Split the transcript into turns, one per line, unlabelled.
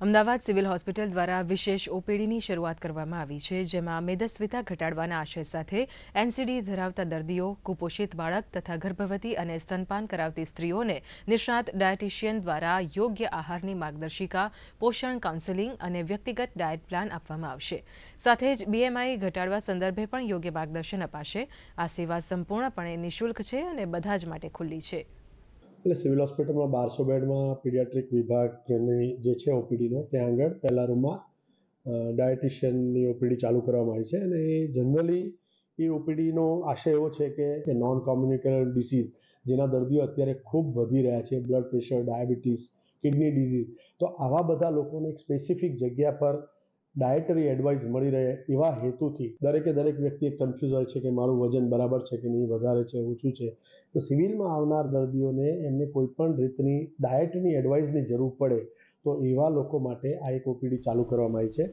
Ahmedabad civil hospital દ્વારા વિશેષ ઓપીડીની શરૂઆત કરવામાં આવી છે, જેમાં મેદસ્વીતા ઘટાડવાના આશય સાથે એનસીડી ધરાવતા દર્દીઓ, કુપોષિત બાળક તથા ગર્ભવતી અને સ્તનપાન કરાવતી સ્ત્રીઓને નિષ્ણાત ડાયટિશિયન દ્વારા યોગ્ય આહારની માર્ગદર્શિકા, પોષણ કાઉન્સેલિંગ અને વ્યક્તિગત ડાયટ પ્લાન આપવામાં આવશે. સાથે જ બીએમઆઈ ઘટાડવા સંદર્ભે પણ યોગ્ય માર્ગદર્શન અપાશે. આ સેવા સંપૂર્ણપણે નિઃશુલ્ક છે અને બધા જ માટે ખુલ્લી છે.
એટલે સિવિલ હોસ્પિટલમાં 1200 બેડમાં પીડિયાટ્રિક વિભાગની જે છે ઓપીડીનો ત્યાં આગળ પહેલા રૂમમાં ડાયટિશિયનની ઓપીડી ચાલુ કરવામાં આવી છે અને એ જનરલી એ ઓપીડીનો આશય એવો છે કે નોન કોમ્યુનિકેબલ ડિસીઝ જેના દર્દીઓ અત્યારે ખૂબ વધી રહ્યા છે, blood pressure, diabetes, kidney disease, તો આવા બધા લોકોને એક સ્પેસિફિક જગ્યા પર ડાયટરી એડવાઇસ મળી રહે એવા હેતુથી દરેક વ્યક્તિ કન્ફ્યુઝ હોય છે કે મારું વજન બરાબર છે કે નહીં, વધારે છે, ઓછું છે. તો સિવિલમાં આવનાર દર્દીઓને એમને કોઈ પણ રીતની ડાયટની એડવાઇસની જરૂર પડે તો એવા લોકો માટે આ એક ઓપીડી ચાલુ કરવામાં આવી છે.